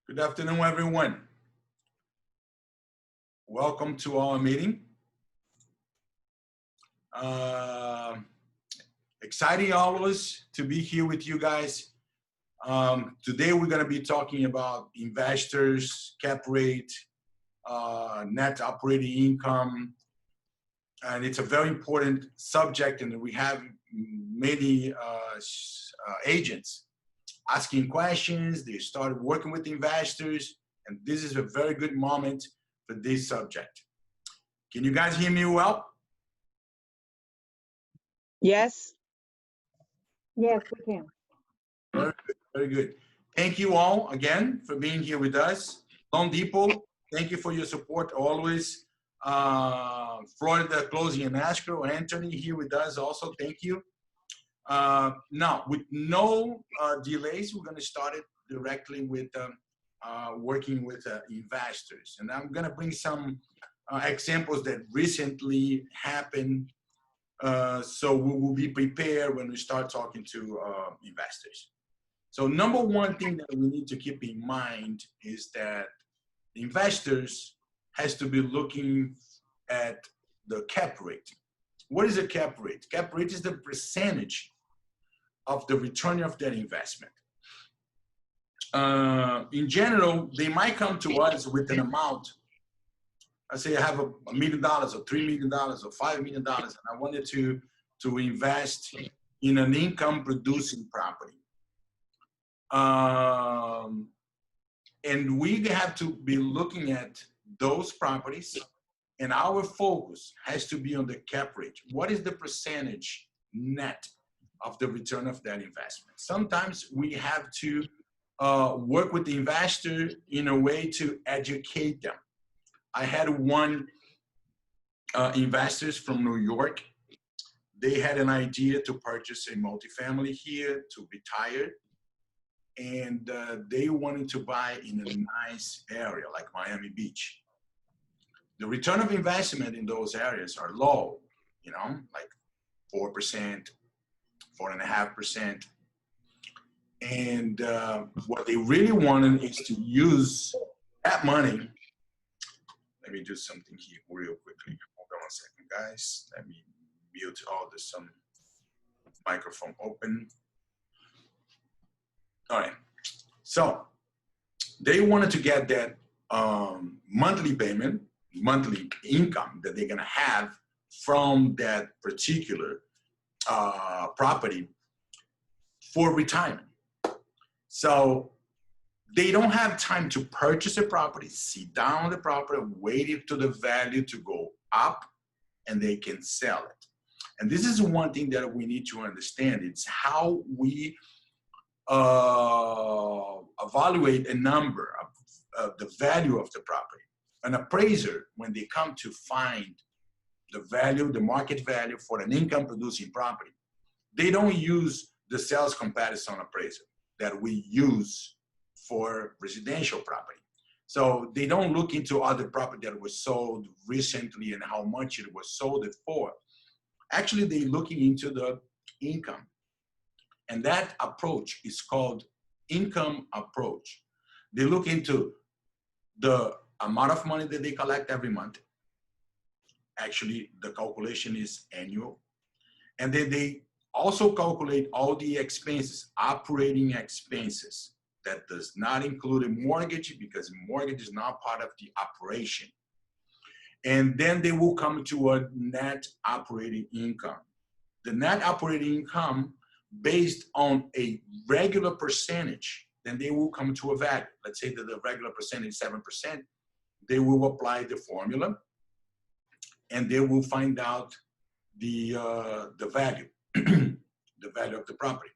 Good afternoon, everyone. Welcome to our meeting. Exciting always to be here with you guys. Today we're going to be talking about investors, cap rate, net operating income, and it's a very important subject, and we have many agents asking questions. They started working with investors, and this is a very good moment for this subject. Can you guys hear me well? Yes. Yes, we can. Very good, very good. Thank you all again for being here with us. loanDepot, thank you for your support always. Florida Closing and Escrow, Anthony here with us also, thank you. Now, with no delays, we're going to start it directly with working with investors. And I'm going to bring some examples that recently happened, so we will be prepared when we start talking to investors. So number one thing that we need to keep in mind is that investors has to be looking at the cap rate. What is a cap rate? Cap rate is the percentage of the return of that investment. In general, they might come to us with an amount. I say I have $1 million or $3 million or $5 million, and I wanted to invest in an income producing property. And we have to be looking at those properties, and our focus has to be on the cap rate. What is the percentage net of the return of that investment? Sometimes we have to work with the investor in a way to educate them. I had one investors from New York. They had an idea to purchase a multifamily here to retire. And they wanted to buy in a nice area like Miami Beach. The return of investment in those areas are low, you know, like 4%, 4.5%. And what they really wanted is to use that money. Let me do something here real quickly. Hold on 1 second, guys. Let me mute all this microphone open. All right. So they wanted to get that monthly payment, monthly income that they're going to have from that particular property for retirement. So they don't have time to purchase a property, sit down on the property, wait for the value to go up, and they can sell it. And this is one thing that we need to understand. It's how we evaluate a number of the value of the property. An appraiser, when they come to find the value, the market value for an income producing property, they don't use the sales comparison appraiser that we use for residential property. So they don't look into other property that was sold recently and how much it was sold it for. Actually, they're looking into the income. And that approach is called income approach. They look into the amount of money that they collect every month. Actually, the calculation is annual. And then they also calculate all the expenses, operating expenses. That does not include a mortgage because mortgage is not part of the operation. And then they will come to a net operating income. The net operating income based on a regular percentage, then they will come to a value. Let's say that the regular percentage is 7%. They will apply the formula, and they will find out the value, the value of the property.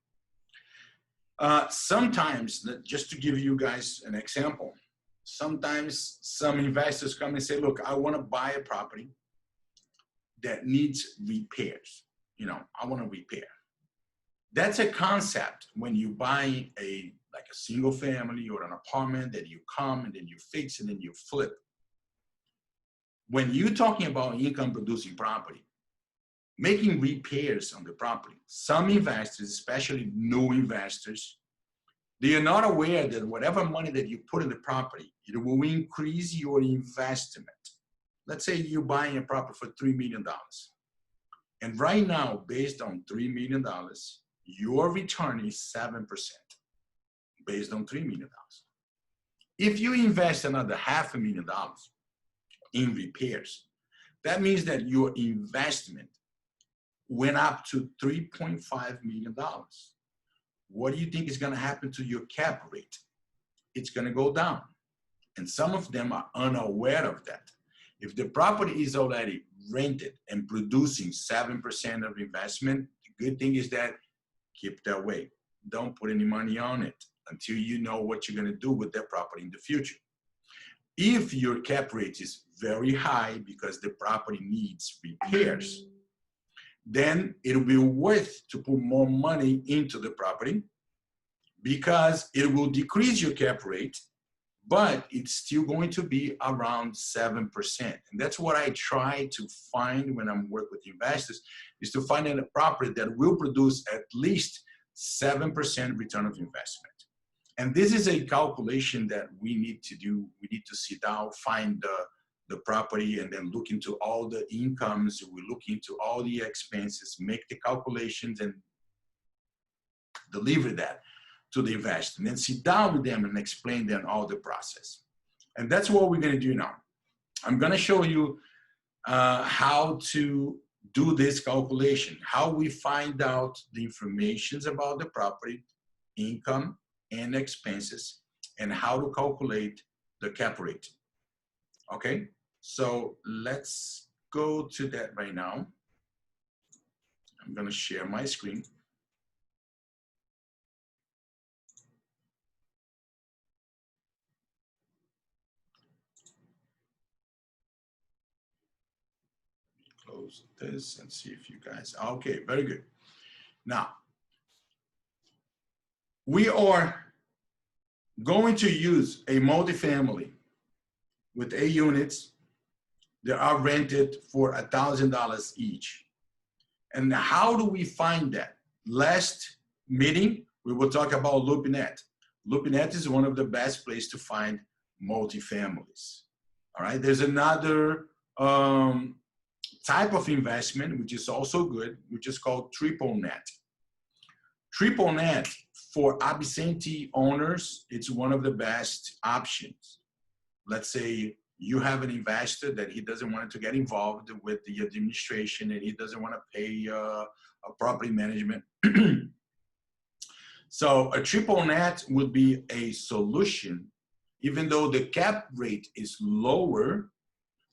Sometimes, just to give you guys an example, sometimes some investors come and say, look, I want to buy a property that needs repairs. You know, I want to repair. That's a concept when you buy like a single family or an apartment that you come and then you fix and then you flip. When you're talking about income producing property, making repairs on the property, some investors, especially new investors, They are not aware that whatever money that you put in the property, it will increase your investment. Let's say you're buying a property for $3 million. And right now, based on $3 million, your return is 7% based on $3 million. If you invest another $500,000 in repairs, that means that your investment went up to $3.5 million. What do you think is going to happen to your cap rate? It's going to go down. And some of them are unaware of that. If the property is already rented and producing 7% of investment, the good thing is that keep that way. Don't put any money on it until you know what you're going to do with that property in the future. If your cap rate is very high because the property needs repairs, then it'll be worth to put more money into the property because it will decrease your cap rate, but it's still going to be around 7%. And that's what I try to find when I'm working with investors, is to find a property that will produce at least 7% return of investment. And this is a calculation that we need to do. We need to sit down, find the property, and then look into all the incomes. We look into all the expenses, make the calculations, and deliver that to the investor. And then sit down with them and explain them all the process. And that's what we're going to do now. I'm going to show you how to do this calculation, how we find out the information about the property, income, and expenses, and how to calculate the cap rate. Okay, so let's go to that right now. I'm going to share my screen. Close this and see if you guys, okay, very good. Now, we are going to use a multifamily with 8 units that are rented for $1,000 each. And how do we find that? Last meeting, we will talk about LoopNet. LoopNet is one of the best places to find multifamilies. All right, there's another type of investment, which is also good, which is called TripleNet. TripleNet, for absentee owners, it's one of the best options. Let's say you have an investor that he doesn't want to get involved with the administration and he doesn't want to pay a property management. So a TripleNet would be a solution, even though the cap rate is lower,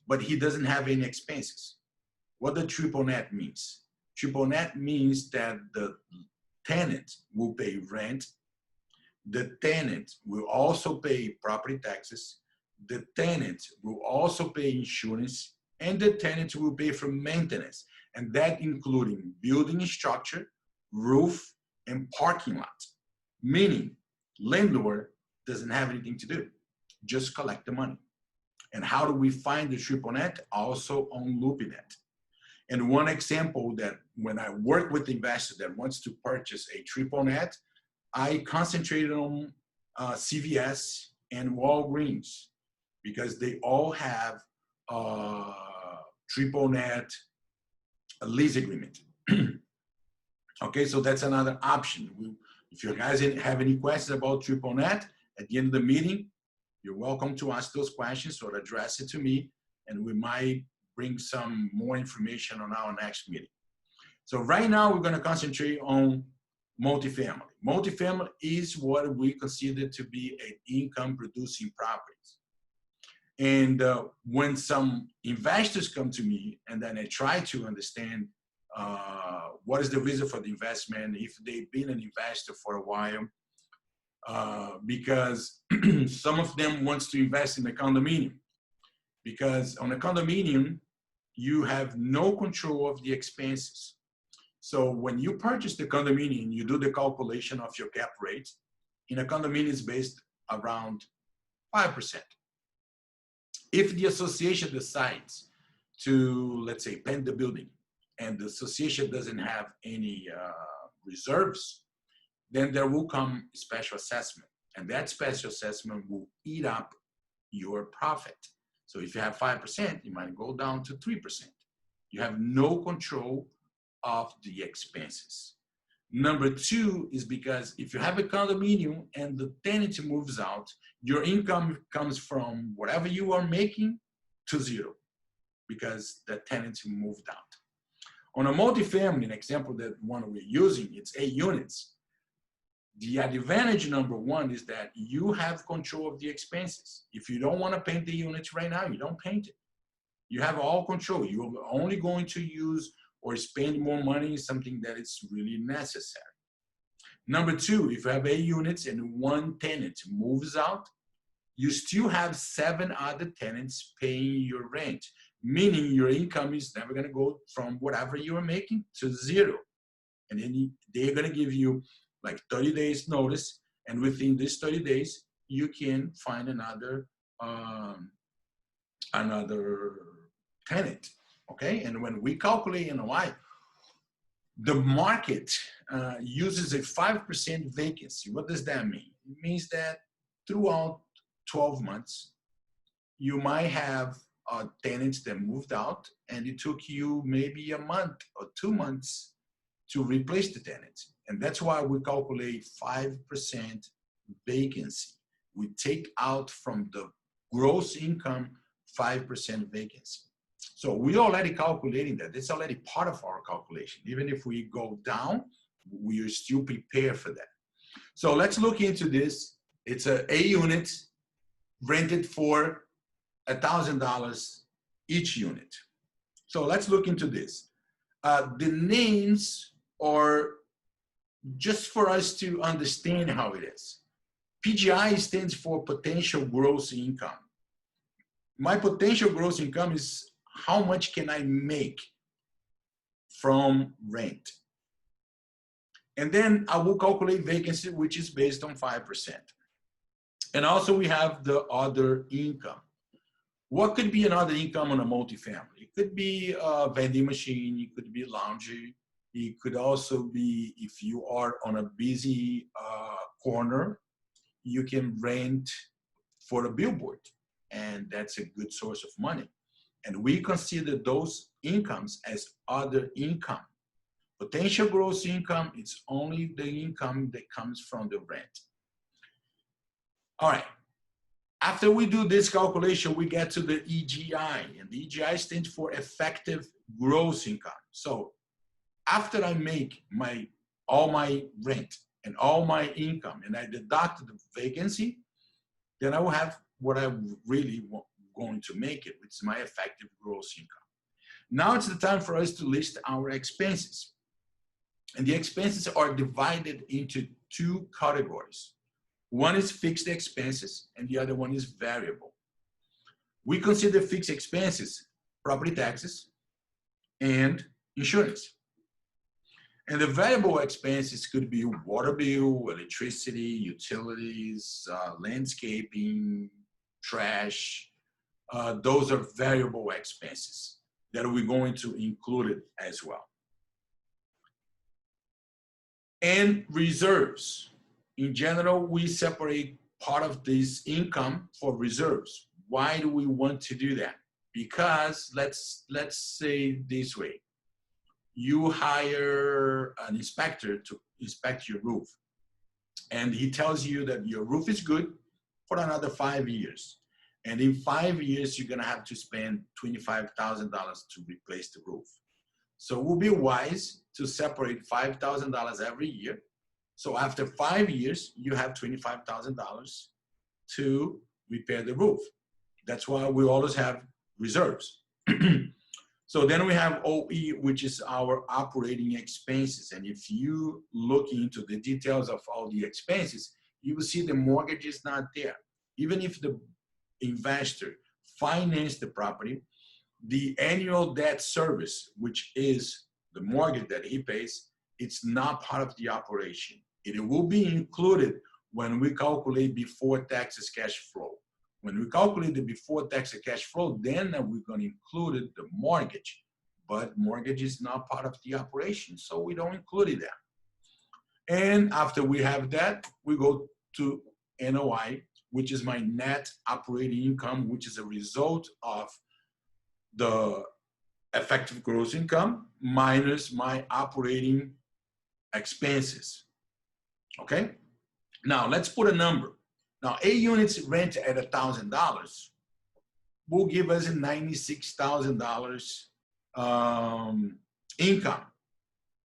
but he doesn't have any expenses. What the TripleNet means? TripleNet means that the tenant will pay rent, the tenant will also pay property taxes, the tenant will also pay insurance, and the tenant will pay for maintenance, and that including building structure, roof, and parking lot. Meaning, landlord doesn't have anything to do, just collect the money. And how do we find the TripleNet? Also on LoopNet. And one example that when I work with the investor that wants to purchase a TripleNet, I concentrated on CVS and Walgreens because they all have TripleNet lease agreement. Okay, so that's another option. If you guys have any questions about TripleNet, at the end of the meeting, you're welcome to ask those questions or address it to me, and we might bring some more information on our next meeting. So right now, we're going to concentrate on multifamily. Multifamily is what we consider to be an income-producing properties. And when some investors come to me, and then I try to understand what is the reason for the investment, if they've been an investor for a while, because some of them wants to invest in a condominium. Because on a condominium, you have no control of the expenses. So when you purchase the condominium, you do the calculation of your cap rate. In a condominium, it's based around 5%. If the association decides to, let's say, paint the building, and the association doesn't have any reserves, then there will come special assessment. And that special assessment will eat up your profit. So if you have 5%, it might go down to 3%. You have no control of the expenses. Number two is because if you have a condominium and the tenant moves out, your income comes from whatever you are making to zero because the tenant moved out. On a multifamily, an example that one we're using, it's 8 units. The advantage number one is that you have control of the expenses. If you don't want to paint the units right now, you don't paint it. You have all control. You're only going to use or spend more money on something that is really necessary. Number two, if you have 8 units and one tenant moves out, you still have 7 other tenants paying your rent, meaning your income is never going to go from whatever you are making to zero. And then they're going to give you like 30 days notice, and within this 30 days, you can find another tenant, okay? And when we calculate NOI, the market uses a 5% vacancy. What does that mean? It means that throughout 12 months, you might have tenants that moved out, and it took you maybe a month or 2 months to replace the tenants. And that's why we calculate 5% vacancy. We take out from the gross income 5% vacancy. So we're already calculating that. It's already part of our calculation. Even if we go down, we are still prepared for that. So let's look into this. It's a unit rented for $1,000 each unit. So let's look into this. The names are just for us to understand how it is. PGI stands for potential gross income. My potential gross income is how much can I make from rent. And then I will calculate vacancy, which is based on 5%. And also we have the other income. What could be another income on a multifamily? It could be a vending machine, it could be laundry, it could also be if you are on a busy corner, you can rent for a billboard, and that's a good source of money. And we consider those incomes as other income. Potential gross income, it's only the income that comes from the rent. All right. After we do this calculation, we get to the EGI, and the EGI stands for effective gross income. So after I make all my rent and all my income, and I deduct the vacancy, then I will have what I really want going to make it, which is my effective gross income. Now it's the time for us to list our expenses. And the expenses are divided into 2 categories. One is fixed expenses and the other one is variable. We consider fixed expenses, property taxes, and insurance. And the variable expenses could be water bill, electricity, utilities, landscaping, trash. Those are variable expenses that we're going to include it as well. And reserves. In general, we separate part of this income for reserves. Why do we want to do that? Because let's say this way. You hire an inspector to inspect your roof, and he tells you that your roof is good for another 5 years. And in 5 years, you're gonna have to spend $25,000 to replace the roof. So it will be wise to separate $5,000 every year. So after 5 years, you have $25,000 to repair the roof. That's why we always have reserves. So then we have OE, which is our operating expenses. And if you look into the details of all the expenses, you will see the mortgage is not there. Even if the investor financed the property, the annual debt service, which is the mortgage that he pays, it's not part of the operation. It will be included when we calculate before taxes cash flow. When we calculate the before taxes cash flow, then we're going to include the mortgage. But mortgage is not part of the operation, so we don't include it there. And after we have that, we go to NOI, which is my net operating income, which is a result of the effective gross income minus my operating expenses. Okay? Now, let's put a number. Now, 8 units rent at $1,000 will give us $96,000 income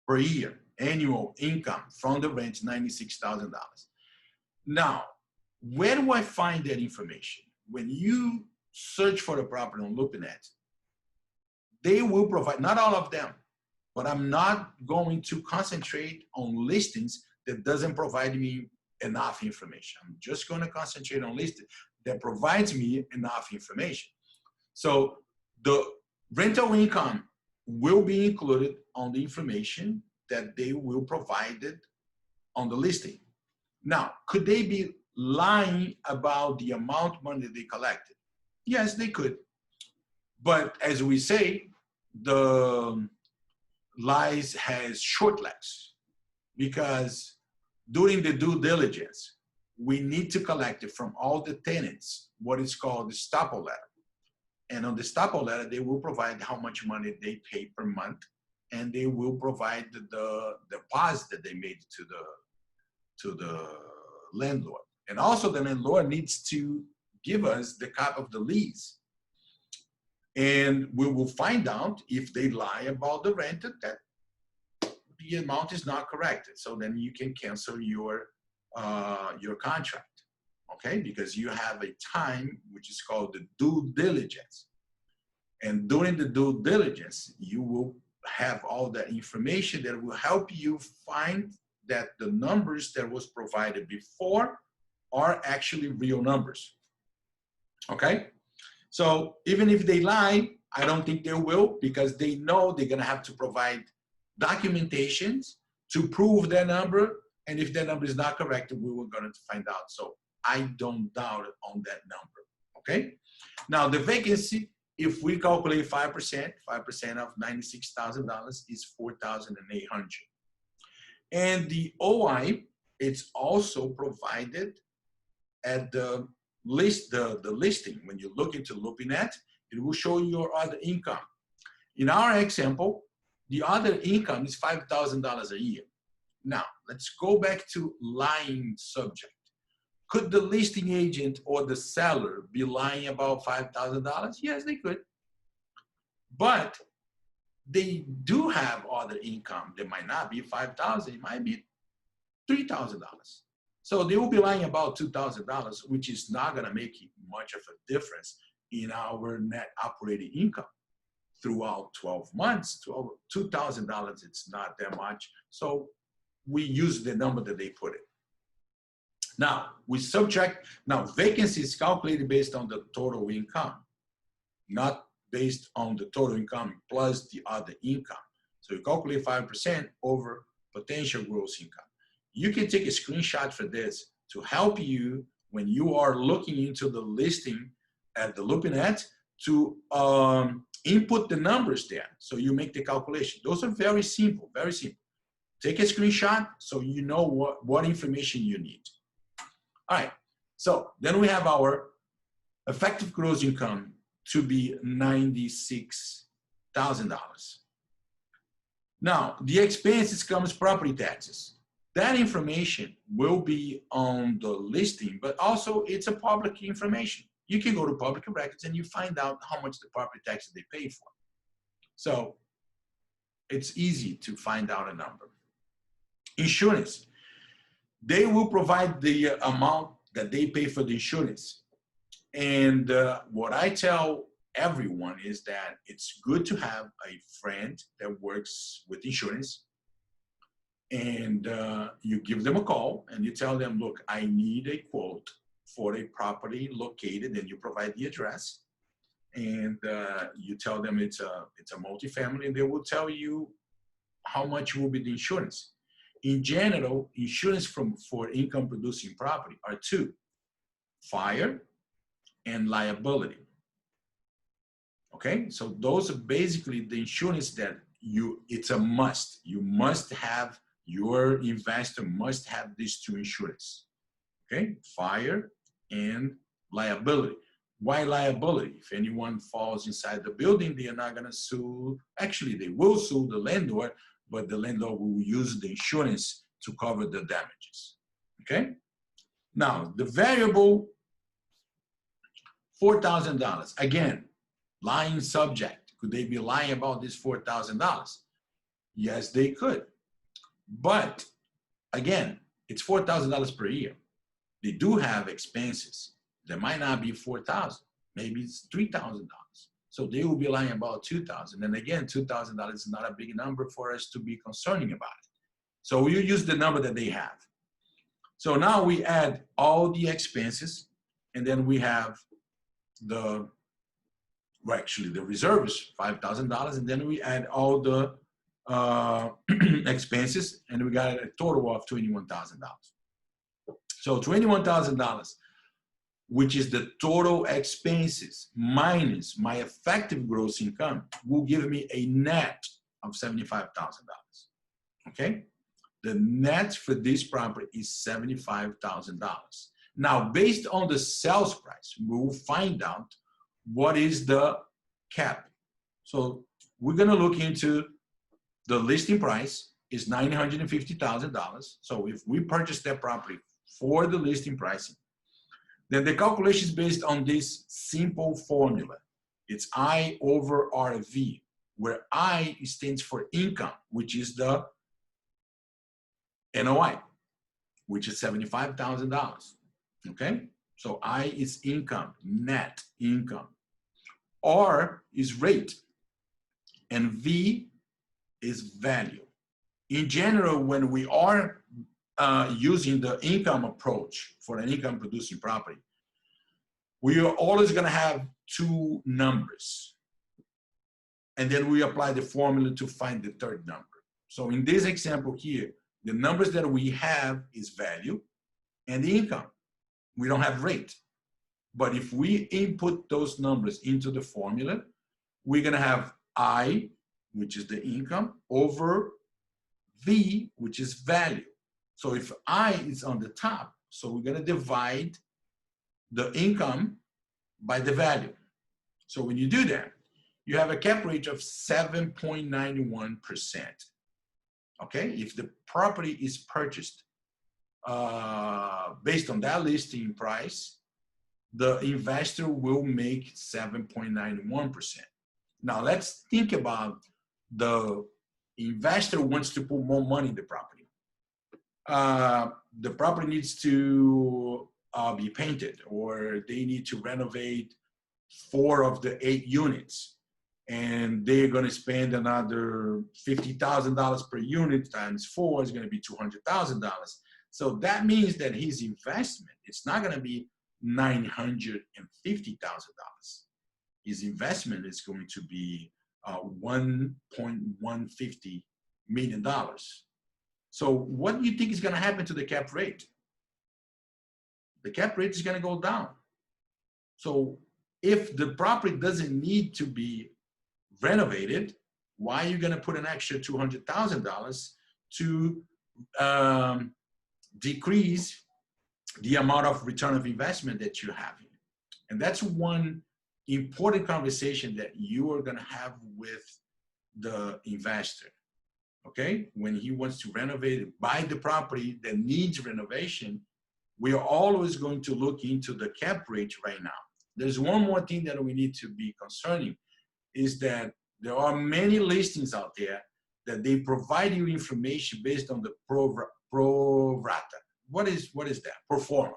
per year, annual income from the rent, $96,000. Now, where do I find that information? When you search for the property on LoopNet, they will provide, not all of them, but I'm not going to concentrate on listings that doesn't provide me enough information. I'm just going to concentrate on listings that provides me enough information. So the rental income will be included on the information that they will provide on the listing. Now, could they be lying about the amount of money they collected? Yes, they could. But as we say, the lies has short legs, because during the due diligence, we need to collect it from all the tenants, what is called the estoppel letter. And on the estoppel letter, they will provide how much money they pay per month, and they will provide the deposit that they made to the landlord. And also the landlord needs to give us the copy of the lease. And we will find out if they lie about the rent, that the amount is not correct. So then you can cancel your contract, okay? Because you have a time which is called the due diligence. And during the due diligence, you will have all that information that will help you find that the numbers that was provided before are actually real numbers, okay? So even if they lie, I don't think they will, because they know they're gonna have to provide documentations to prove their number, and if their number is not correct, we were going to find out. So I don't doubt on that number, okay? Now the vacancy, if we calculate 5%, 5% of $96,000 is $4,800. And the OI, it's also provided at the list, the listing. When you look into LoopNet, it will show your other income. In our example, the other income is $5,000 a year. Now, let's go back to lying subject. Could the listing agent or the seller be lying about $5,000? Yes, they could. But they do have other income. They might not be $5,000, it might be $3,000. So they will be lying about $2,000, which is not gonna make much of a difference in our net operating income. Throughout 12 months, $2,000, it's not that much. So we use the number that they put it. Now, we subtract, now vacancy is calculated based on the total income, not based on the total income plus the other income. So you calculate 5% over potential gross income. You can take a screenshot for this to help you when you are looking into the listing at the LoopNet to input the numbers there. So you make the calculation. Those are very simple, very simple. Take a screenshot so you know what information you need. All right, so then we have our effective gross income to be $96,000. Now, the expenses comes property taxes. That information will be on the listing, but also it's a public information. You can go to public records and you find out how much the property taxes they pay for. So it's easy to find out a number. Insurance, they will provide the amount that they pay for the insurance. And what I tell everyone is that it's good to have a friend that works with insurance, and you give them a call and you tell them, look, I need a quote for a property located, and you provide the address, and you tell them it's a multifamily, and they will tell you how much will be the insurance. In general, insurance for income producing property are two: fire and liability. Okay, so those are basically the insurance that it's a must. You must have your investor must have these two insurance, okay? Fire and liability. Why liability? If anyone falls inside the building, they are not gonna sue. Actually, they will sue the landlord, but the landlord will use the insurance to cover the damages, okay? Now, the variable, $4,000. Again, lying subject. Could they be lying about this $4,000? Yes, they could. But again, it's $4,000 per year. They do have expenses. There might not be 4,000, maybe it's $3,000. So they will be lying about 2,000. And again, $2,000 is not a big number for us to be concerning about it. So you use the number that they have. So now we add all the expenses, and then we have the, well, actually the reserve is $5,000, and then we add all the expenses, and we got a total of $21,000. So $21,000, which is the total expenses minus my effective gross income, will give me a net of $75,000. Okay? The net for this property is $75,000. Now, based on the sales price, we will find out what is the cap. So we're gonna look into the listing price is $950,000. So if we purchase that property for the listing price, then the calculation is based on this simple formula. It's I over RV, where I stands for income, which is the NOI, which is $75,000. Okay? So I is income, net income. R is rate, and V is value. In general, when we are using the income approach for an income producing property, we are always gonna have two numbers. And then we apply the formula to find the third number. So in this example here, the numbers that we have is value and the income. We don't have rate. But if we input those numbers into the formula, we're gonna have I, which is the income, over V, which is value. So if I is on the top, so we're gonna divide the income by the value. So when you do that, you have a cap rate of 7.91%. Okay, if the property is purchased based on that listing price, the investor will make 7.91%. Now let's think about the investor wants to put more money in the property. The property needs to be painted, or they need to renovate 4 of the 8 units, and they're going to spend another $50,000 per unit times 4 is going to be $200,000. So that means that his investment, it's not going to be $950,000. His investment is going to be $1.150 million. So what do you think is going to happen to the cap rate? The cap rate is going to go down. So if the property doesn't need to be renovated, why are you going to put an extra $200,000 to decrease the amount of return of investment that you have? And that's one important conversation that you are going to have with the investor. Okay, when he wants to renovate, buy the property that needs renovation, we are always going to look into the cap rate right now. There's one more thing that we need to be concerning, is that there are many listings out there that they provide you information based on the pro rata. What is that? Pro forma.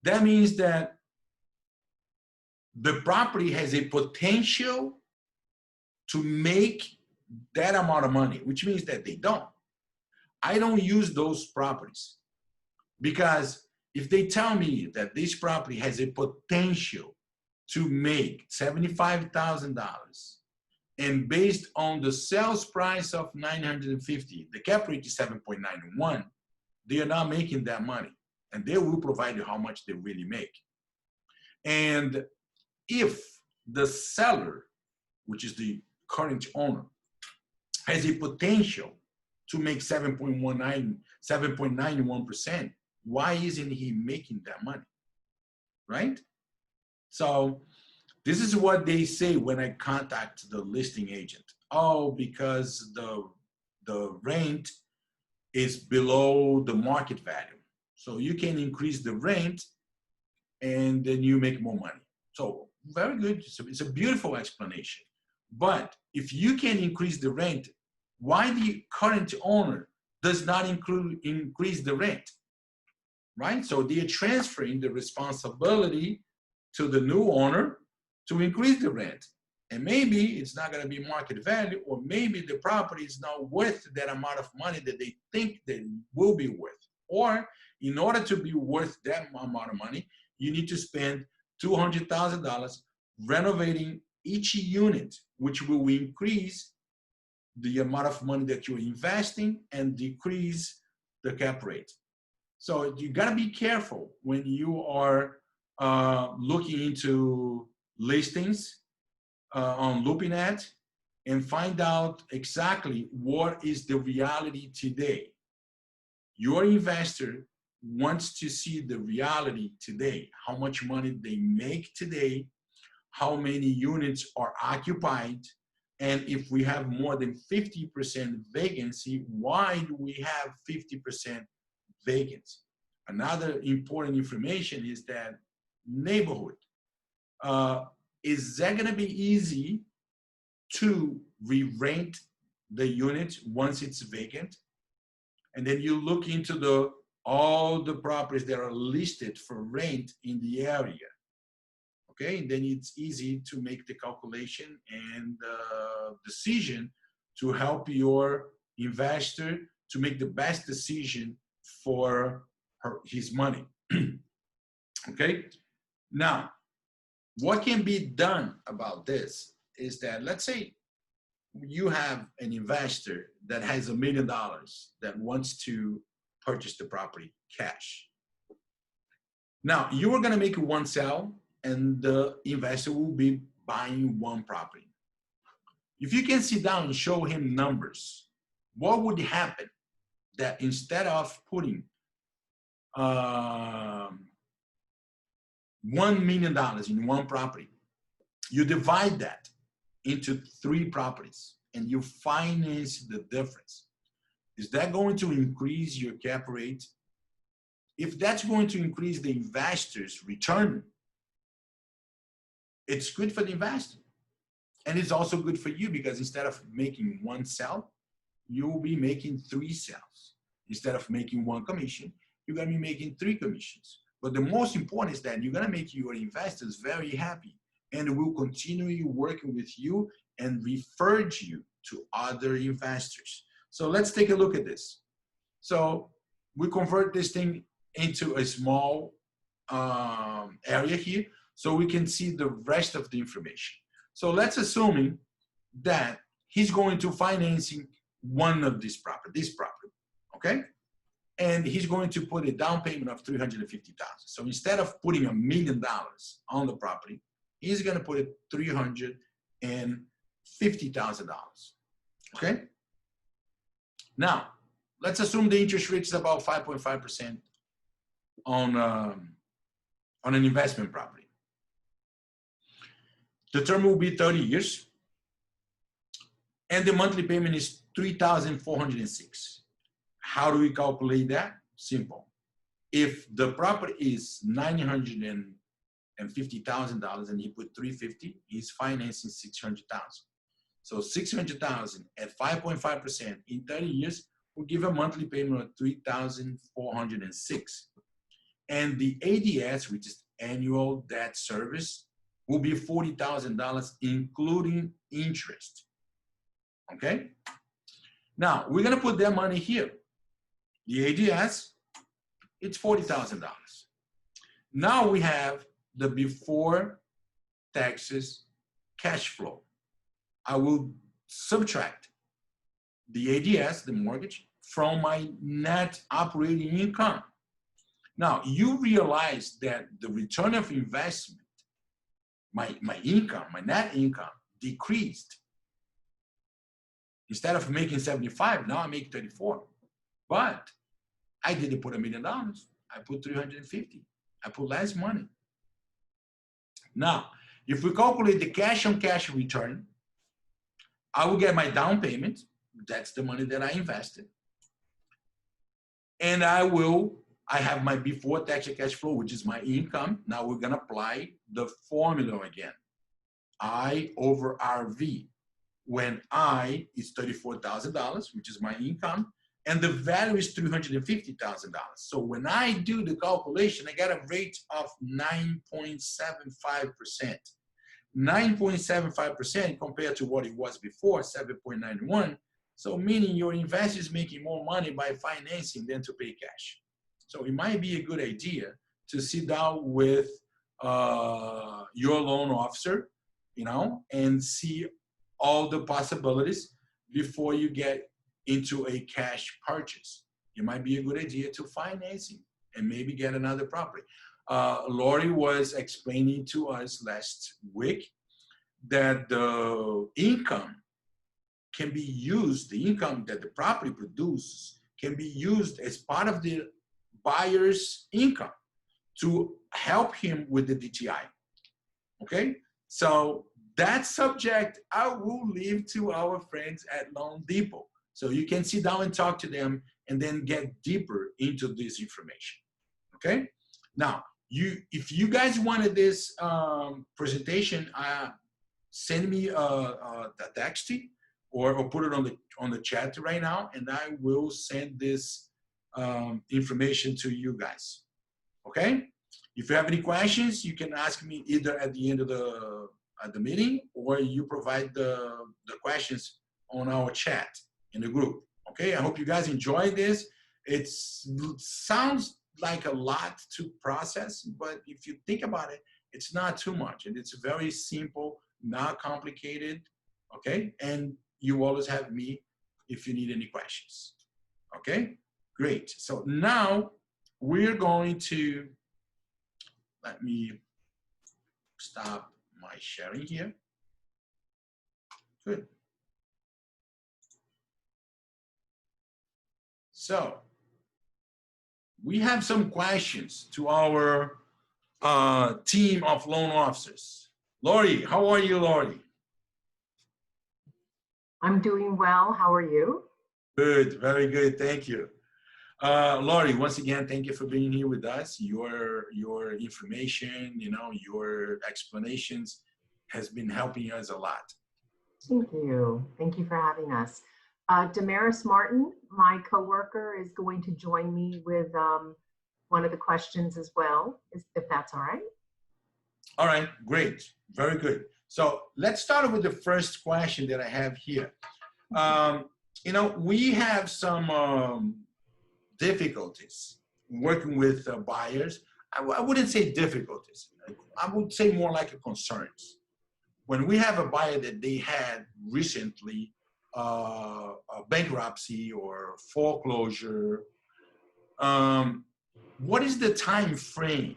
That means that the property has a potential to make that amount of money, which means that they don't. I don't use those properties, because if they tell me that this property has a potential to make $75,000, and based on the sales price of $950, the cap rate is 7.91, they are not making that money, and they will provide you how much they really make. And if the seller, which is the current owner, has a potential to make 7.91%, why isn't he making that money, right? So this is what they say when I contact the listing agent. Oh, because the rent is below the market value. So you can increase the rent and then you make more money. So very good. So it's a beautiful explanation. But if you can increase the rent, why the current owner does not increase the rent, right? So they are transferring the responsibility to the new owner to increase the rent. And maybe it's not going to be market value, or maybe the property is not worth that amount of money that they think that will be worth. Or in order to be worth that amount of money, you need to spend $200,000 renovating each unit, which will increase the amount of money that you're investing and decrease the cap rate. So you got to be careful when you are looking into listings on LoopNet and find out exactly what is the reality today. Your investor wants to see the reality today, how much money they make today, how many units are occupied, and if we have more than 50% vacancy, why do we have 50% vacancy? Another important information is that neighborhood. Is that going to be easy to re-rent the unit once it's vacant? And then you look into all the properties that are listed for rent in the area. Okay, and then it's easy to make the calculation and decision to help your investor to make the best decision for his money. Okay, now what can be done about this is that, let's say you have an investor that has $1 million that wants to purchase the property cash. Now you are going to make one sale and the investor will be buying one property. If you can sit down and show him numbers, what would happen that instead of putting $1 million in one property, you divide that into 3 properties and you finance the difference? Is that going to increase your cap rate? If that's going to increase the investor's return, it's good for the investor. And it's also good for you because instead of making one sale, you will be making 3 sales. Instead of making 1 commission, you're going to be making 3 commissions. But the most important is that you're going to make your investors very happy and will continue working with you and refer you to other investors. So let's take a look at this. So we convert this thing into a small area here so we can see the rest of the information. So let's assume that he's going to financing one of this property, okay? And he's going to put a down payment of $350,000. So instead of putting $1 million on the property, he's going to put it $350,000. Okay. Now let's assume the interest rate is about 5.5% on an investment property. The term will be 30 years, and the monthly payment is $3,406. How do we calculate that? Simple. If the property is $950,000 and he put $350,000, he's financing $600,000. So $600,000 at 5.5% in 30 years will give a monthly payment of $3,406. And the ADS, which is annual debt service, will be $40,000 including interest. Okay? Now we're gonna put that money here. The ADS, it's $40,000. Now we have the before taxes cash flow. I will subtract the ADS, the mortgage, from my net operating income. Now you realize that the return of investment, my income, my net income decreased. Instead of making 75, now I make 34. But I didn't put $1 million. I put 350. I put less money. Now, if we calculate the cash on cash return, I will get my down payment. That's the money that I invested. And I have my before tax cash flow, which is my income. Now we're gonna apply the formula again. I over RV. When I is $34,000, which is my income, and the value is $350,000. So when I do the calculation, I get a rate of 9.75%. 9.75% compared to what it was before, 7.91. So meaning your investor is making more money by financing than to pay cash. So it might be a good idea to sit down with your loan officer, and see all the possibilities before you get into a cash purchase. It might be a good idea to financing and maybe get another property. Lori was explaining to us last week that the income can be used, the income that the property produces can be used as part of the buyer's income to help him with the DTI. Okay? So that subject I will leave to our friends at Loan Depot. So you can sit down and talk to them and then get deeper into this information. Okay? Now, if you guys wanted this presentation, send me a text or put it on the chat right now, and I will send this information to you guys. Okay? If you have any questions, you can ask me either at the end of the meeting, or you provide the questions on our chat in the group. Okay, I hope you guys enjoy this. It sounds like a lot to process, but if you think about it, it's not too much, and it's very simple, not complicated. Okay, and you always have me if you need any questions. Okay, great. So now we're going to, let me stop my sharing here. Good. So we have some questions to our team of loan officers. Lori, how are you, Lori? I'm doing well. How are you? Good, very good. Thank you. Lori, once again, thank you for being here with us. Your information, your explanations has been helping us a lot. Thank you. Thank you for having us. Damaris Martin, my coworker, is going to join me with one of the questions as well, if that's all right. All right, great. Very good. So let's start with the first question that I have here. We have some difficulties working with buyers. I wouldn't say difficulties. I would say more like concerns. When we have a buyer that they had recently a bankruptcy or foreclosure, what is the time frame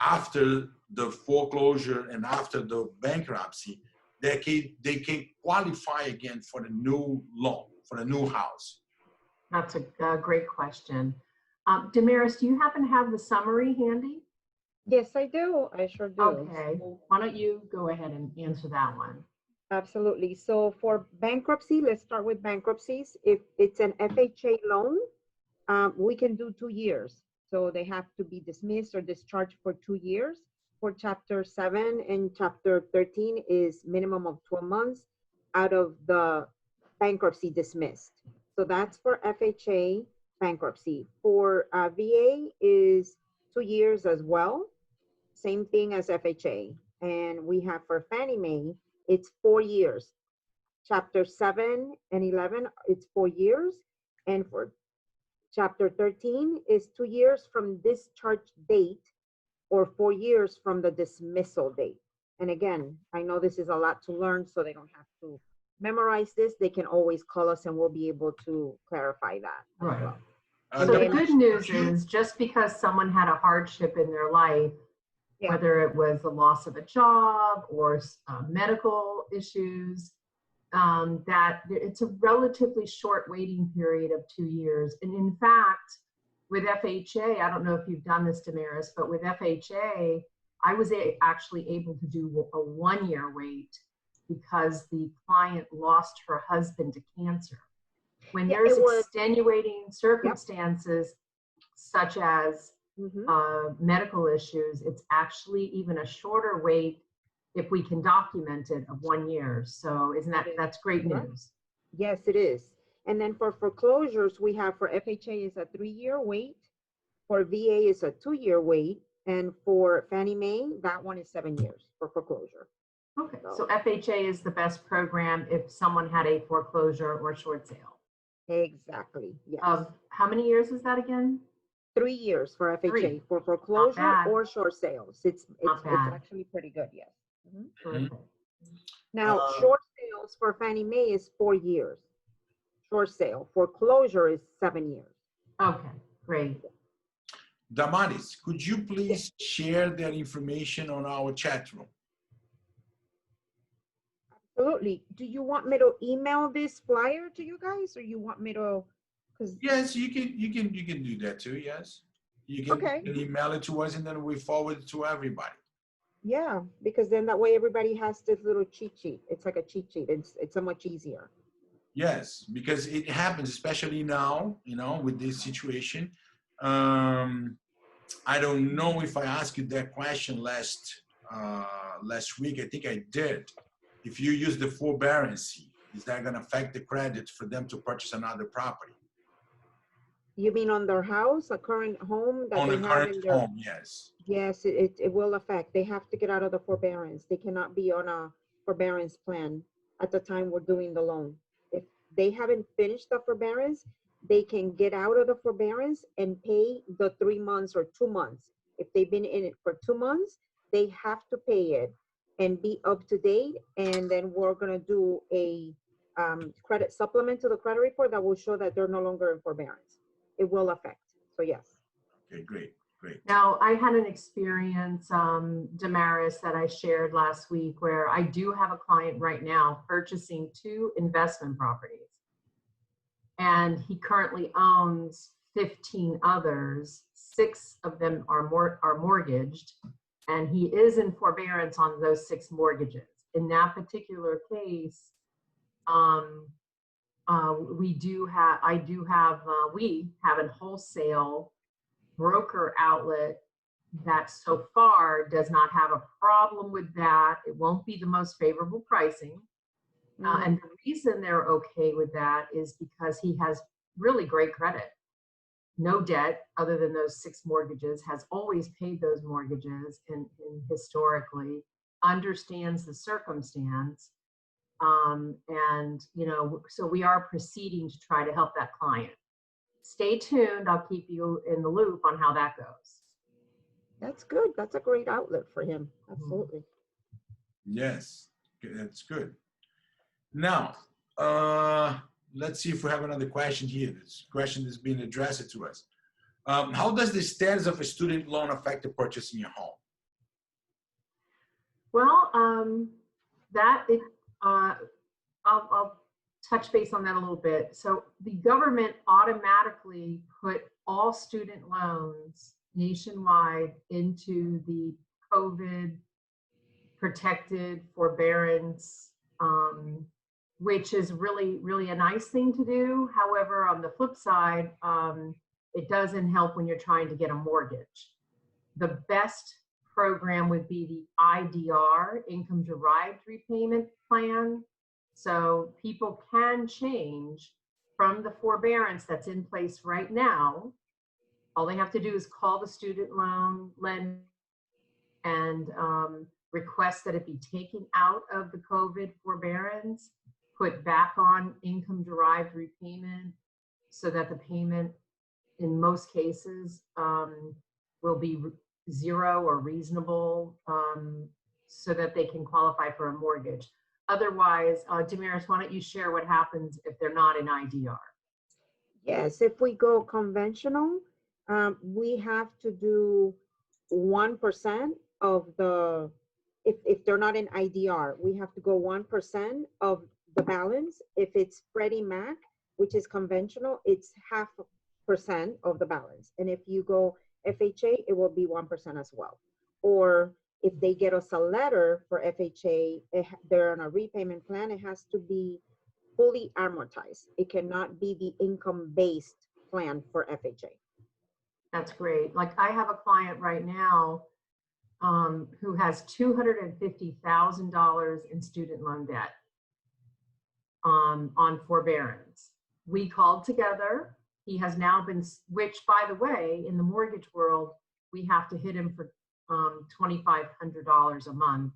after the foreclosure and after the bankruptcy that they can qualify again for the new loan, for the new house? That's a great question. Damaris, do you happen to have the summary handy? Yes, I do. I sure do. Okay. Why don't you go ahead and answer that one? Absolutely. So for bankruptcy, let's start with bankruptcies. If it's an FHA loan, we can do 2 years. So they have to be dismissed or discharged for 2 years. For Chapter 7 and Chapter 13 is minimum of 12 months out of the bankruptcy dismissed. So that's for FHA bankruptcy. For VA is 2 years as well. Same thing as FHA. And we have for Fannie Mae, it's 4 years. Chapter 7 and 11, it's 4 years. And for Chapter 13 is 2 years from discharge date or 4 years from the dismissal date. And again, I know this is a lot to learn, so they don't have to memorize this. They can always call us and we'll be able to clarify that. Right. Well. So the good news is just because someone had a hardship in their life, Yeah. whether it was the loss of a job or medical issues, that it's a relatively short waiting period of 2 years. And in fact, with FHA, I don't know if you've done this, Damaris, but with FHA, I was actually able to do a 1-year wait because the client lost her husband to cancer. When Yeah, there's it was- extenuating circumstances such as Mhm. medical issues, it's actually even a shorter wait if we can document it of 1 year. So isn't that's great Correct. news? Yes, it is. And then for foreclosures, we have for FHA is a 3-year wait. For VA is a 2-year wait. And for Fannie Mae, that one is 7 years for foreclosure. Okay, so FHA is the best program if someone had a foreclosure or short sale. Exactly, yes. How many years is that again? 3 years for FHA 3. for foreclosure bad. or short sales. It's bad. actually pretty good, yes. Mhm. Terrific. Now, Uh, short sales for Fannie Mae is 4 years. Short sale. Foreclosure is 7 years. Okay, great. Damaris, could you please share that information on our chat room? Absolutely. Do you want me to email this flyer to you guys, or you want me to? Because Yes, you can do that too. Yes, you can, Okay. you can email it to us, and then we forward it to everybody. yeah, because then that way everybody has this little cheat sheet. It's like a cheat sheet. It's so much easier. Yes, because it happens, especially now, with this situation. I don't know if I asked you that question last week. I think I did. If you use the forbearance, is that going to affect the credit for them to purchase another property? You mean on their house, a current home that On they a have current in their home, yes. Yes, it will affect. They have to get out of the forbearance. They cannot be on a forbearance plan at the time we're doing the loan. If they haven't finished the forbearance, they can get out of the forbearance and pay the 3 months or 2 months. If they've been in it for 2 months, they have to pay it and be up to date. And then we're gonna do a credit supplement to the credit report that will show that they're no longer in forbearance. It will affect. So yes. Okay, great. Now, I had an experience, Damaris, that I shared last week where I do have a client right now purchasing 2 investment properties. And he currently owns 15 others. 6 of them are mortgaged, and he is in forbearance on those 6 mortgages. In that particular case, we have a wholesale broker outlet that so far does not have a problem with that. It won't be the most favorable pricing. And the reason they're okay with that is because he has really great credit. No debt other than those 6 mortgages, has always paid those mortgages and historically understands the circumstance. So we are proceeding to try to help that client. Stay tuned. I'll keep you in the loop on how that goes. That's good. That's a great outlet for him. Absolutely. Yes, that's good. Now, let's see if we have another question here. This question is being addressed to us. How does the status of a student loan affect the purchasing your home? Well, I'll touch base on that a little bit. So the government automatically put all student loans nationwide into the COVID protected forbearance, which is really, really a nice thing to do. However, on the flip side, it doesn't help when you're trying to get a mortgage. The best program would be the IDR, income derived repayment plan. So people can change from the forbearance that's in place right now. All they have to do is call the student loan lender and request that it be taken out of the COVID forbearance, put back on income derived repayment, so that the payment in most cases will be 0 or reasonable, so that they can qualify for a mortgage. Otherwise, Damaris, why don't you share what happens if they're not in IDR? Yes, if we go conventional, we have to do 1% of the, if they're not in IDR, we have to go 1% of the balance. If it's Freddie Mac, which is conventional, it's 0.5% of the balance. And if you go FHA, it will be 1% as well. Or if they get us a letter for FHA, they're on a repayment plan, it has to be fully amortized. It cannot be the income-based plan for FHA. That's great. Like I have a client right now who has $250,000 in student loan debt on forbearance. We called together. He has now been, which by the way, in the mortgage world, we have to hit him for $2,500 a month,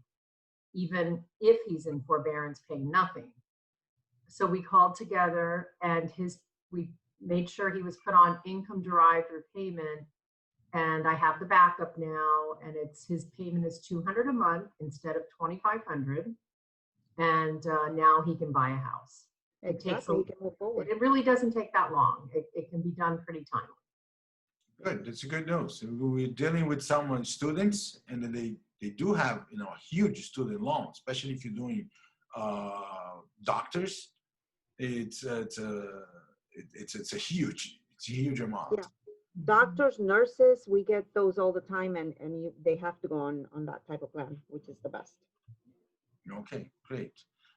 even if he's in forbearance paying nothing. So we called together and we made sure he was put on income derived repayment. And I have the backup now, and his payment is $200 a month instead of $2,500. And now he can buy a house. Exactly, you can move forward. It really doesn't take that long. It can be done pretty timely. Good, that's good news. We're dealing with students, and they do have, a huge student loan, especially if you're doing doctors. It's a huge amount. Yeah. Doctors, nurses, we get those all the time, and they have to go on that type of plan, which is the best. Okay, great.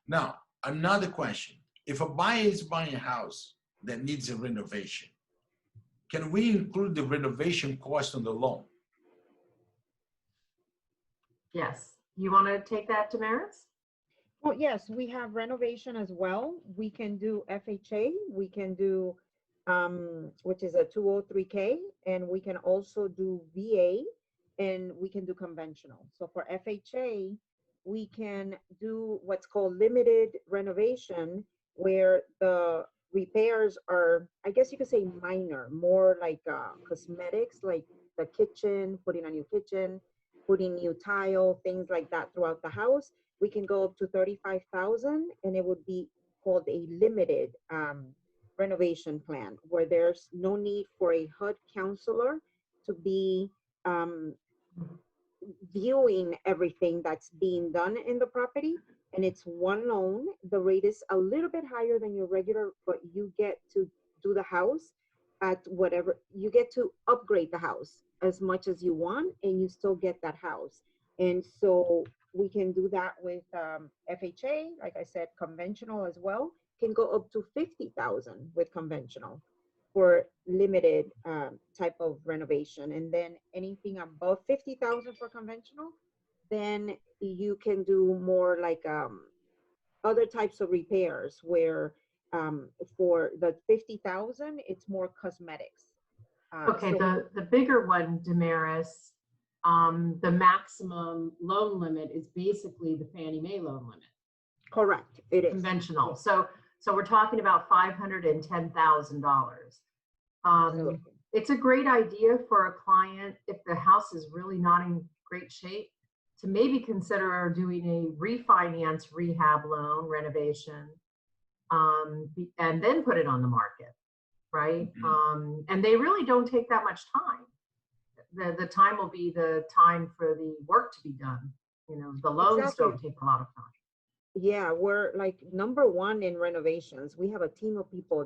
Now, another question. If a buyer is buying a house that needs a renovation, can we include the renovation cost on the loan? Yes. You want to take that, Damaris? Oh, yes, we have renovation as well. We can do FHA, we can do, which is a 203K, and we can also do VA, and we can do conventional. So for FHA, we can do what's called limited renovation, where the repairs are, I guess you could say minor, more like cosmetics, like the kitchen, putting a new kitchen, putting new tile, things like that throughout the house. We can go up to 35,000, and it would be called a limited renovation plan, where there's no need for a HUD counselor to be viewing everything that's being done in the property. And it's one loan. The rate is a little bit higher than your regular, but you get to do the house at whatever, you get to upgrade the house as much as you want, and you still get that house. And so we can do that with FHA, like I said, conventional as well, can go up to 50,000 with conventional for limited type of renovation. And then anything above 50,000 for conventional, then you can do more like other types of repairs, where for the 50,000, it's more cosmetics. Okay, the bigger one, Damaris, the maximum loan limit is basically the Fannie Mae loan limit. Correct, it is. Conventional. So we're talking about $510,000. It's a great idea for a client, if the house is really not in great shape, to maybe consider doing a refinance rehab loan renovation, and then put it on the market, right? Mm-hmm. And they really don't take that much time. The time will be the time for the work to be done. The loans Exactly. don't take a lot of time. Yeah, we're like #1 in renovations. We have a team of people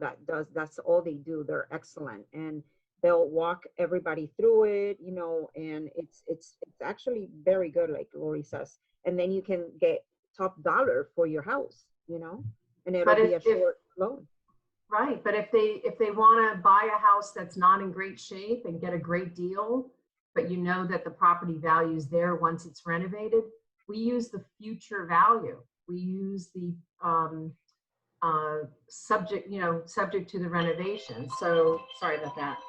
that's all they do. They're excellent, and they'll walk everybody through it, and it's actually very good, like Lori says. And then you can get top dollar for your house, and it'll be a short loan. Right, but if they want to buy a house that's not in great shape and get a great deal, but that the property value is there once it's renovated, we use the future value. We use the subject to the renovation. So sorry about that.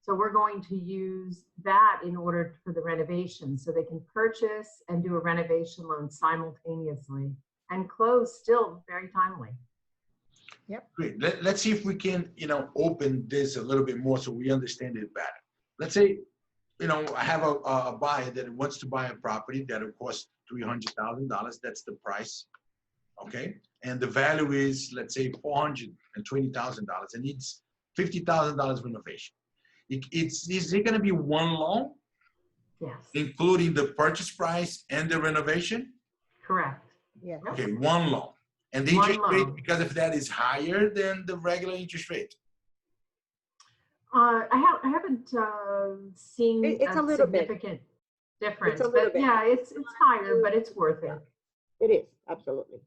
So we're going to use that in order for the renovation, so they can purchase and do a renovation loan simultaneously and close still very timely. Yep. Great. Let's see if we can, open this a little bit more so we understand it better. Let's say, I have a buyer that wants to buy a property that will cost $300,000. That's the price. Okay. And the value is, let's say, $420,000, and needs $50,000 renovation. Is it going to be one loan? Yes. Including the purchase price and the renovation? Correct. Yeah. Okay, one loan. And the One interest rate, loan. because of that, is higher than the regular interest rate. I haven't seen It's a a little bit. significant difference, a little but bit. yeah, it's higher, but it's worth it. It is, absolutely.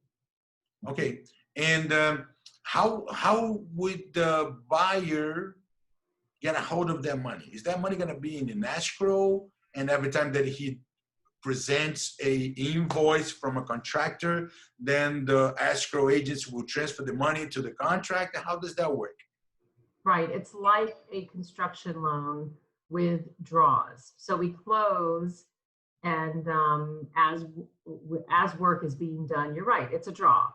Okay. And how would the buyer get a hold of that money? Is that money going to be in an escrow? And every time that he presents a invoice from a contractor, then the escrow agents will transfer the money to the contractor? How does that work? Right, it's like a construction loan with draws. So we close, and as work is being done, you're right, it's a draw.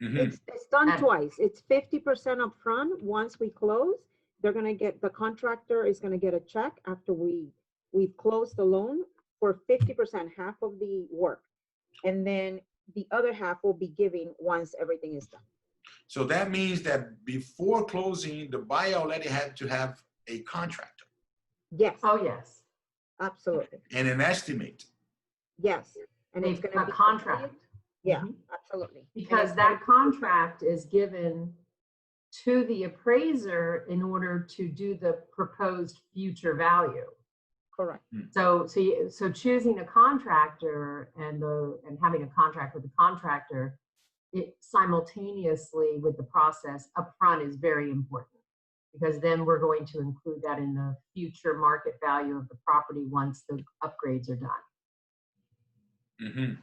Mhm. It's done And- twice. It's 50% upfront. Once we close, they're gonna get, the contractor is gonna get a check after we've closed the loan for 50%, half of the work. And then the other half will be giving once everything is done. So that means that before closing, the buyer already had to have a contractor Yes, Oh, yes, absolutely. and an estimate. Yes. And it's a gonna be contract. Yeah, Mhm. absolutely. And Because it's that gonna- contract is given to the appraiser in order to do the proposed future value. Correct. So choosing a contractor and having a contract with the contractor, it simultaneously with the process upfront is very important, because then we're going to include that in the future market value of the property once the upgrades are done. Mhm.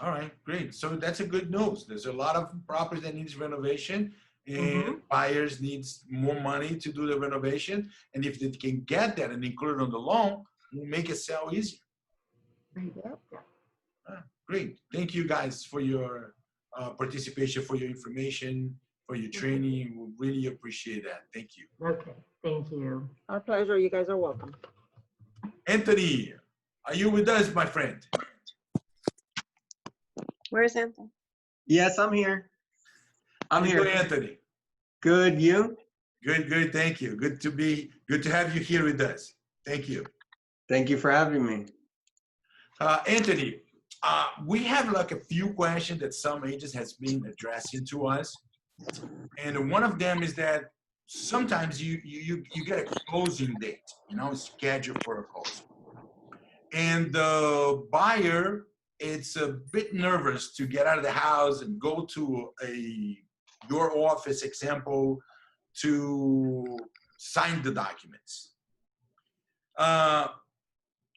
All right, great. So that's a good news. There's a lot of property that needs renovation, and buyers needs more money to do the renovation. And if they can get that and include it on the loan, we'll make it sell easier. Yep. Great. Thank you guys for your participation, for your information, for your training. We really appreciate that. Thank you. Okay, thank you. Our pleasure. You guys are welcome. Anthony, are you with us, my friend? Where's Anthony? Yes, I'm here. I'm How you doing, here. Anthony. Good, you? Good, good. Thank you. Good to have you here with us. Thank you. Thank you for having me. Anthony, we have like a few questions that some agents has been addressing to us. And one of them is that sometimes you get a closing date, scheduled for a closing. And the buyer, it's a bit nervous to get out of the house and go to your office, example, to sign the documents.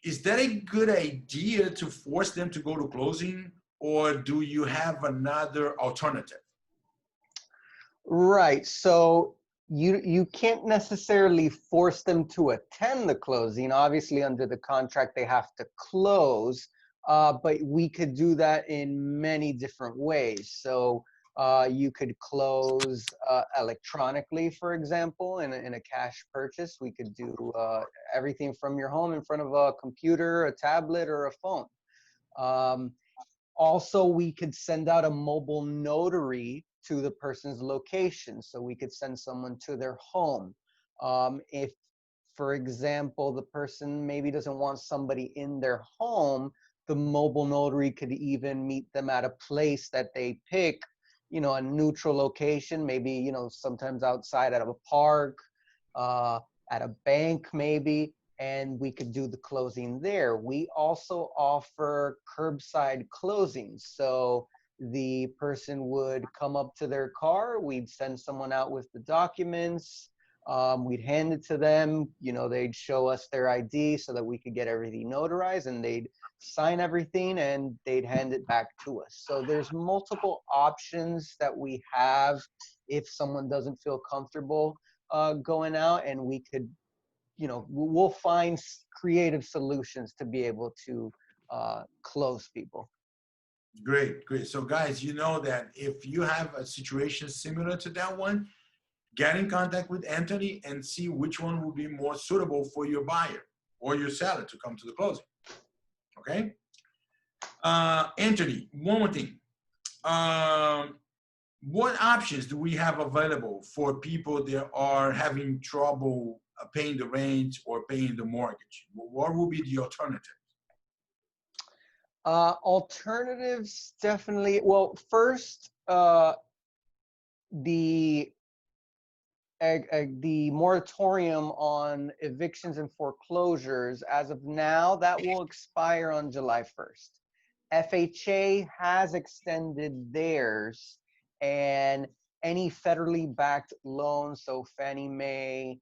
Is that a good idea to force them to go to closing, or do you have another alternative? Right. So you can't necessarily force them to attend the closing. Obviously, under the contract, they have to close. But we could do that in many different ways. So you could close electronically, for example, in a cash purchase. We could do everything from your home in front of a computer, a tablet, or a phone. Also, we could send out a mobile notary to the person's location. So we could send someone to their home. If, for example, the person maybe doesn't want somebody in their home, the mobile notary could even meet them at a place that they pick, a neutral location, maybe, sometimes outside at a park, at a bank maybe, and we could do the closing there. We also offer curbside closings. So the person would come up to their car, we'd send someone out with the documents, we'd hand it to them, they'd show us their ID so that we could get everything notarized, and they'd sign everything and they'd hand it back to us. So there's multiple options that we have if someone doesn't feel comfortable going out, and we could, we'll find creative solutions to be able to close people. Great, great. So guys, you know that if you have a situation similar to that one, get in contact with Anthony and see which one will be more suitable for your buyer or your seller to come to the closing. Okay? Anthony, one more thing. What options do we have available for people that are having trouble paying the rent or paying the mortgage? What will be the alternative? Alternatives, definitely. Well, first, the the moratorium on evictions and foreclosures, as of now, that will expire on July 1st. FHA has extended theirs, and any federally backed loans, so Fannie Mae,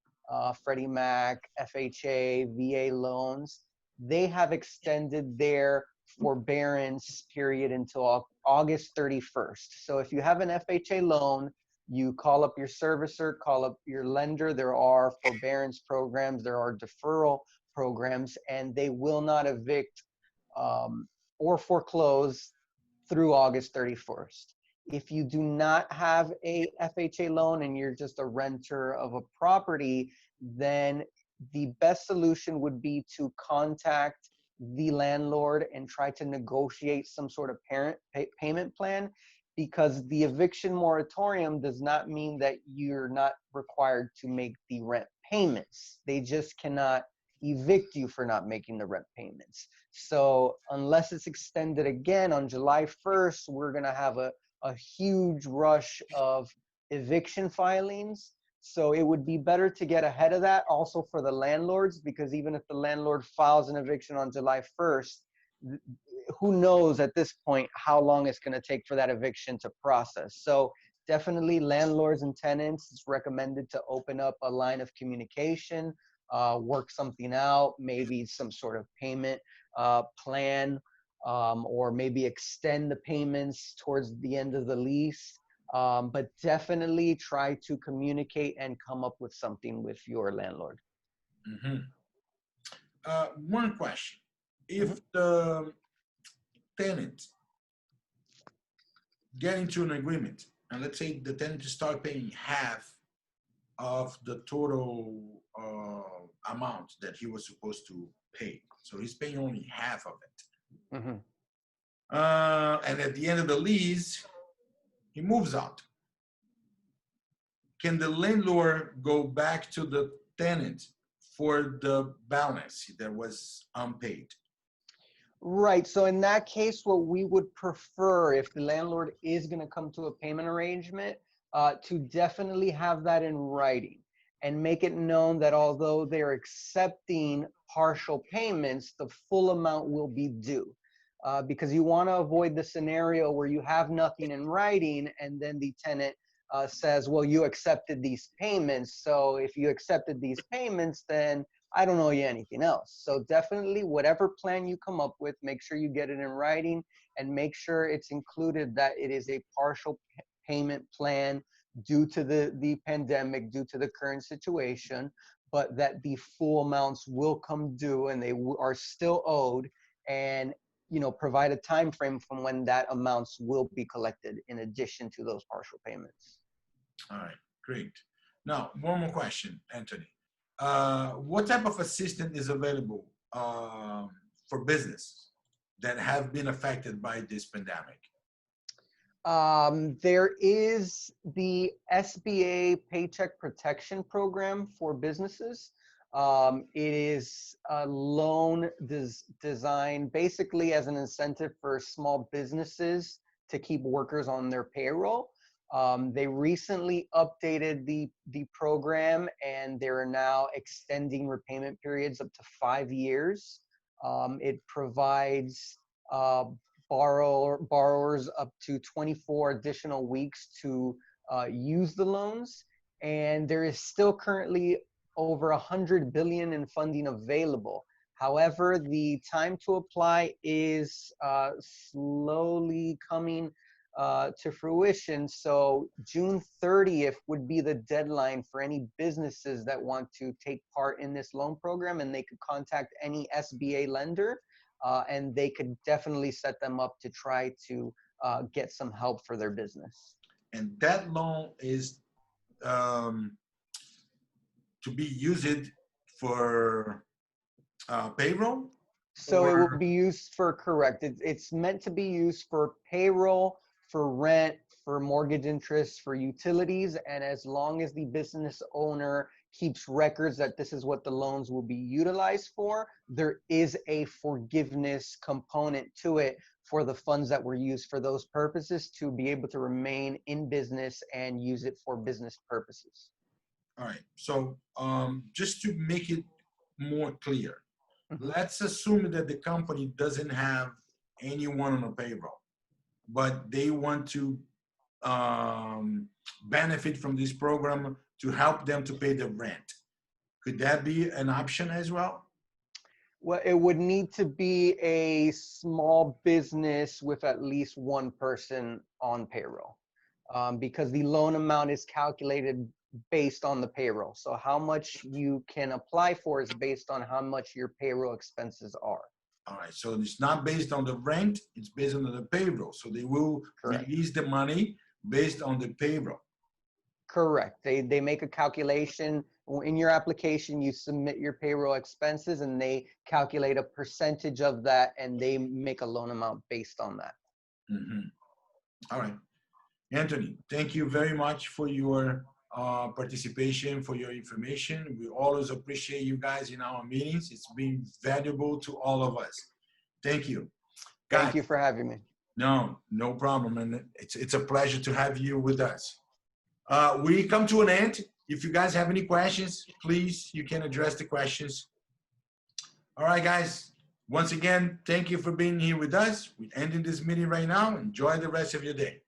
Freddie Mac, FHA, VA loans, they have extended their forbearance period until August 31st. So if you have an FHA loan, you call up your servicer, call up your lender. There are forbearance programs, there are deferral programs, and they will not evict or foreclose through August 31st. If you do not have a FHA loan and you're just a renter of a property, then the best solution would be to contact the landlord and try to negotiate some sort of payment plan, because the eviction moratorium does not mean that you're not required to make the rent payments. They just cannot evict you for not making the rent payments. So unless it's extended again on July 1st, we're gonna have a huge rush of eviction filings. So it would be better to get ahead of that also for the landlords, because even if the landlord files an eviction on July 1st, who knows at this point how long it's going to take for that eviction to process. So definitely landlords and tenants, it's recommended to open up a line of communication, work something out, maybe some sort of payment plan, or maybe extend the payments towards the end of the lease. But definitely try to communicate and come up with something with your landlord. Mhm. One question. If the tenant get into an agreement, and let's say the tenant start paying half of the total amount that he was supposed to pay, so he's paying only half of it, Mhm. and at the end of the lease, he moves out. Can the landlord go back to the tenant for the balance that was unpaid? Right. So in that case, what we would prefer, if the landlord is going to come to a payment arrangement, to definitely have that in writing and make it known that although they're accepting partial payments, the full amount will be due. Because you want to avoid the scenario where you have nothing in writing and then the tenant says, well, you accepted these payments. So if you accepted these payments, then I don't owe you anything else. So definitely whatever plan you come up with, make sure you get it in writing and make sure it's included that it is a partial payment plan due to the pandemic, due to the current situation, but that the full amounts will come due and they are still owed, and provide a time frame from when that amounts will be collected in addition to those partial payments. All right, great. Now, one more question, Anthony. What type of assistance is available for business that have been affected by this pandemic? There is the SBA Paycheck Protection Program for businesses. It is a loan designed basically as an incentive for small businesses to keep workers on their payroll. They recently updated the program, and they're now extending repayment periods up to 5 years. It provides borrowers up to 24 additional weeks to use the loans, and there is still currently over 100 billion in funding available. However, the time to apply is slowly coming to fruition. So June 30th would be the deadline for any businesses that want to take part in this loan program, and they could contact any SBA lender, and they could definitely set them up to try to get some help for their business. And that loan is to be used for payroll? So it will be used for, correct. It's meant to be used for payroll, for rent, for mortgage interest, for utilities, and as long as the business owner keeps records that this is what the loans will be utilized for, there is a forgiveness component to it for the funds that were used for those purposes to be able to remain in business and use it for business purposes. All right. So just to make it more clear, Mhm. let's assume that the company doesn't have anyone on a payroll, but they want to benefit from this program to help them to pay the rent. Could that be an option as well? Well, it would need to be a small business with at least one person on payroll, because the loan amount is calculated based on the payroll. So how much you can apply for is based on how much your payroll expenses are. All right. So it's not based on the rent, it's based on the payroll. So they will Correct. release the money based on the payroll. Correct. They make a calculation. In your application, you submit your payroll expenses and they calculate a percentage of that and they make a loan amount based on that. Mhm. All right. Anthony, thank you very much for your participation, for your information. We always appreciate you guys in our meetings. It's been valuable to all of us. Thank you. Guys, Thank you for having me. no problem. And it's a pleasure to have you with us. We come to an end. If you guys have any questions, please, you can address the questions. All right, guys. Once again, thank you for being here with us. We're ending this meeting right now. Enjoy the rest of your day.